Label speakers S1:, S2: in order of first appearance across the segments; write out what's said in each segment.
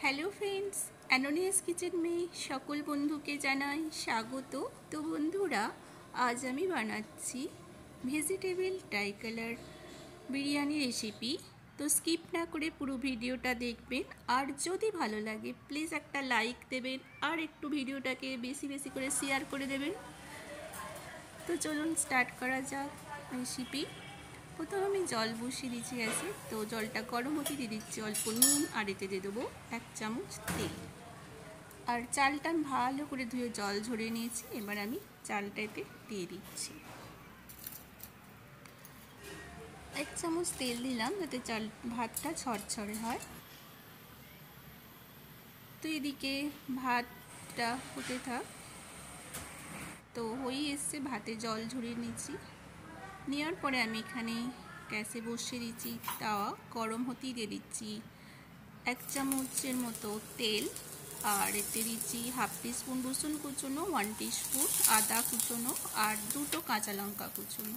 S1: Hello friends, অ্যানোনিয়াস kitchen में সকল বন্ধুকে জানাই স্বাগত। তো বন্ধুরা, আজ আমি বানাচ্ছি ভেজিটেবল ট্রাইকালার বিরিয়ানি রেসিপি। তো স্কিপ না করে পুরো ভিডিওটা দেখবেন, আর যদি ভালো লাগে প্লিজ একটা লাইক দেবেন আর একটু ভিডিওটাকে বেশি বেশি করে শেয়ার করে দেবেন। তো চলুন স্টার্ট করা যাক রেসিপি। প্রথমে আমি জল বসিয়ে দিচ্ছি গ্যাসে। তো জলটা গরম হতে দিয়ে দিচ্ছি অল্প নুন, আর এতে দিয়ে দেবো 1 চামচ তেল। আর চালটা আমি ভালো করে ধুয়ে জল ঝরিয়ে নিয়েছি। এবার আমি চালটা এতে দিয়ে দিচ্ছি। 1 চামচ তেল দিলাম যাতে ভাতটা ঝরঝরে হয়। তো এদিকে ভাতটা হতে থাক। তো হয়েই এসছে, ভাতে জল ঝরিয়ে নিচ্ছি। নেওয়ার পরে আমি এখানে গ্যাসে বসিয়ে দিচ্ছি তাওয়া গরম হতেই দিয়ে দিচ্ছি 1 চামচের মতো তেল, আর এতে দিচ্ছি হাফ টিস্পুন রসুন কুচনো, 1 টিস্পুন আদা কুচনো, আর 2টো কাঁচা লঙ্কা কুচনো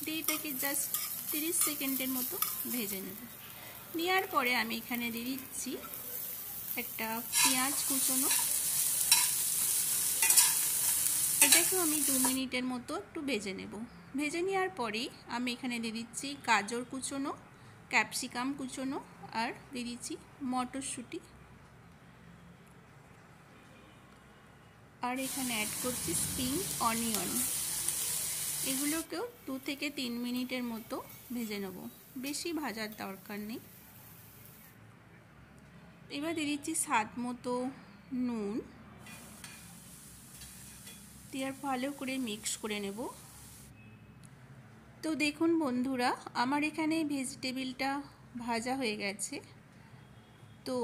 S1: দিয়ে এটাকে জাস্ট 30 সেকেন্ডের মতো ভেজে নেব। নেওয়ার পরে আমি এখানে দিয়ে দিচ্ছি একটা পেঁয়াজ কুচনো। এটাকেও আমি 2 মিনিটের মতো একটু ভেজে নেব। ভেজে নেওয়ার পরেই আমি এখানে দিয়ে দিচ্ছি গাজর কুচনো, ক্যাপসিকাম কুচনো, আর দিয়ে দিচ্ছি মটরশুঁটি, আর এখানে অ্যাড করছি স্প্রিং অনিয়ন। এগুলোকেও 2 থেকে 3 মিনিটের মতো ভেজে নেব, বেশি ভাজার দরকার নেই। এবার দিয়ে দিচ্ছি স্বাদ মতো নুন, দিয়ে ভালো করে মিক্স করে নেব। তো দেখুন বন্ধুরা, আমার এখানে ভেজিটেবলটা ভাজা হয়ে গেছে। তো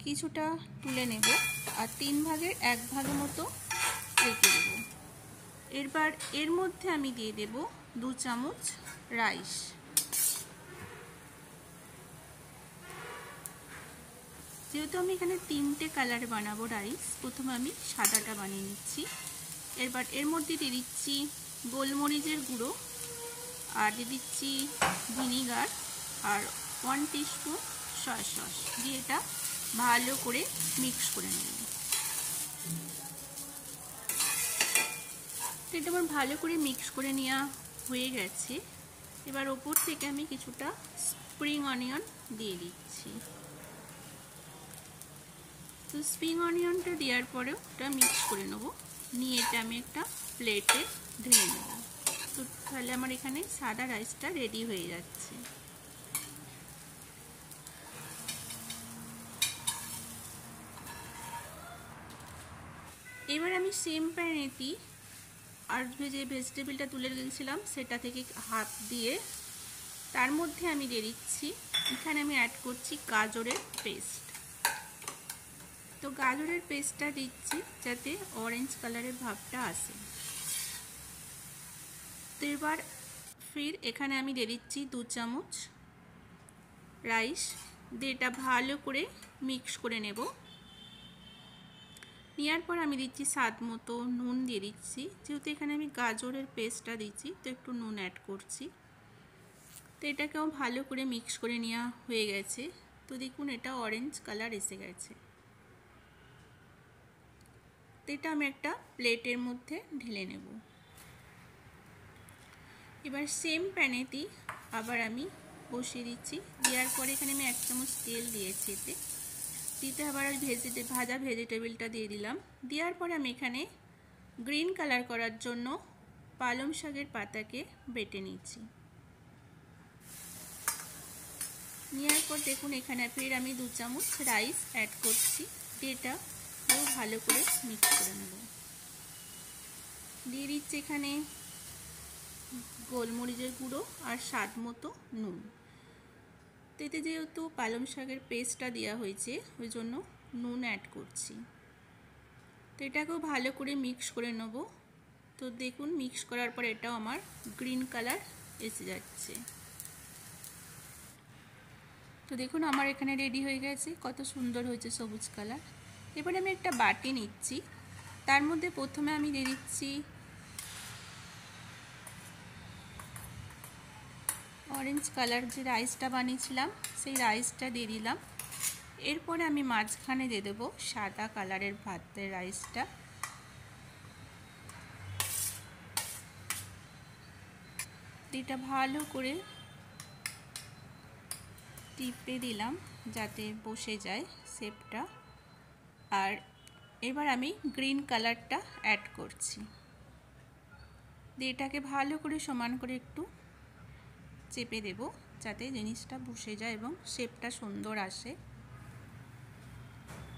S1: কিছুটা তুলে নেব আর 3 ভাগের 1 ভাগ মতো রেখে দেব। এবার এর মধ্যে আমি দিয়ে দেব 2 চামচ রাইস। যেহেতু আমি এখানে 3টে কালারে বানাবো রাইস, প্রথমে আমি সাদাটা বানিয়ে নিচ্ছি। এবার এর মধ্যে দিয়ে দিচ্ছি গোলমরিচের গুঁড়ো, আর দিয়ে দিচ্ছি ভিনিগার, আর 1 টিস্পুন সয়া সস দিয়ে এটা ভালো করে মিক্স করে নেব। তো এটা আমার ভালো করে মিক্স করে নেওয়া হয়ে গেছে। এবার ওপর থেকে আমি কিছুটা স্প্রিং অনিয়ন দিয়ে দিচ্ছি। তো স্প্রিং অনিয়নটা দেওয়ার পরেও ওটা মিক্স করে নেব, নিয়ে এটা আমি একটা প্লেটে ঢেলে নেব। তো তাহলে আমার এখানে সাদা রাইসটা রেডি হয়ে যাচ্ছে। এবার আমি সেম প্যানেতেই আর যে ভেজিটেবলটা তুলে রেখেছিলাম সেটা থেকে হাত দিয়ে তার মধ্যে আমি দিয়ে দিচ্ছি, এখানে আমি অ্যাড করছি গাজরের পেস্ট। তো গাজরের পেস্টটা দিচ্ছি যাতে অরেঞ্জ কালারের ভাবটা আসে। তো এবার ফির এখানে আমি দিয়ে দিচ্ছি 2 চামচ রাইস, দিয়ে এটা ভালো করে মিক্স করে নেব। নেওয়ার পর আমি দিচ্ছি স্বাদ মতো নুন দিয়ে দিচ্ছি। যেহেতু এখানে আমি গাজরের পেস্টটা দিচ্ছি তো একটু নুন অ্যাড করছি। তো এটাকেও ভালো করে মিক্স করে নেওয়া হয়ে গেছে। তো দেখুন এটা অরেঞ্জ কালার এসে গেছে। তো এটা আমি একটা প্লেটের মধ্যে ঢেলে নেব। এবার সেম প্যানেতেই আবার আমি বসিয়ে দিচ্ছি। দেওয়ার পরে এখানে আমি 1 চামচ তেল দিয়েছি, এতে দিতে আবার ভাজা ভেজিটেবলটা দিয়ে দিলাম। দেওয়ার পরে আমি এখানে গ্রিন কালার করার জন্য পালং শাকের পাতাকে বেটে নিচ্ছি। নেওয়ার পর দেখুন এখানে ফের আমি 2 চামচ রাইস অ্যাড করছি, এটা ভালো করে মিক্স করে নেব। দিয়ে দিচ্ছি এখানে গোলমরিচের গুঁড়ো আর স্বাদ মতো নুন। তো এতে যেহেতু পালং শাকের পেস্টটা দেওয়া হয়েছে ওই জন্য নুন অ্যাড করছি। তো এটাকেও ভালো করে মিক্স করে নেব। তো দেখুন মিক্স করার পর এটাও আমার গ্রিন কালার এসে যাচ্ছে। তো দেখুন আমার এখানে রেডি হয়ে গেছে, কত সুন্দর হয়েছে সবুজ কালার। এবার আমি একটা বাটি নিচ্ছি, তার মধ্যে প্রথমে আমি দিয়ে দিচ্ছি অরেঞ্জ কালার যে রাইসটা বানিয়েছিলাম সেই রাইসটা দিয়ে দিলাম। এরপরে আমি মাঝখানে দিয়ে দেবো সাদা কালারের ভাতের রাইসটা। এটা ভালো করে টিপে দিলাম যাতে বসে যায় শেপটা। আর এবার আমি গ্রিন কালারটা অ্যাড করছি। এটাকে ভালো করে সমান করে একটু চেপে দেব যাতে জিনিসটা বসে যায় এবং শেপটা সুন্দর আসে।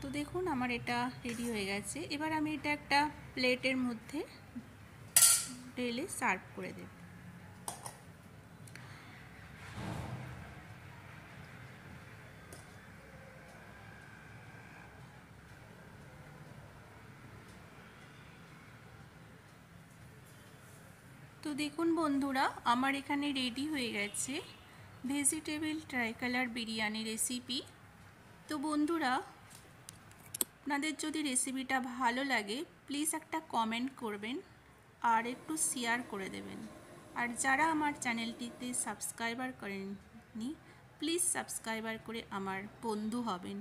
S1: তো দেখুন আমার এটা রেডি হয়ে গেছে। এবার আমি এটা একটা প্লেটের মধ্যে ঢেলে সার্ভ করে দেব। তো দেখুন বন্ধুরা, আমার এখানে রেডি হয়ে গেছে ভেজিটেবল ট্রাইকালার বিরিয়ানি রেসিপি। তো বন্ধুরা, আপনাদের যদি রেসিপিটা ভালো লাগে প্লিজ একটা কমেন্ট করবেন আর একটু শেয়ার করে দেবেন। আর যারা আমার চ্যানেলটিতে সাবস্ক্রাইবার করেননি প্লিজ সাবস্ক্রাইবার করে আমার বন্ধু হবেন।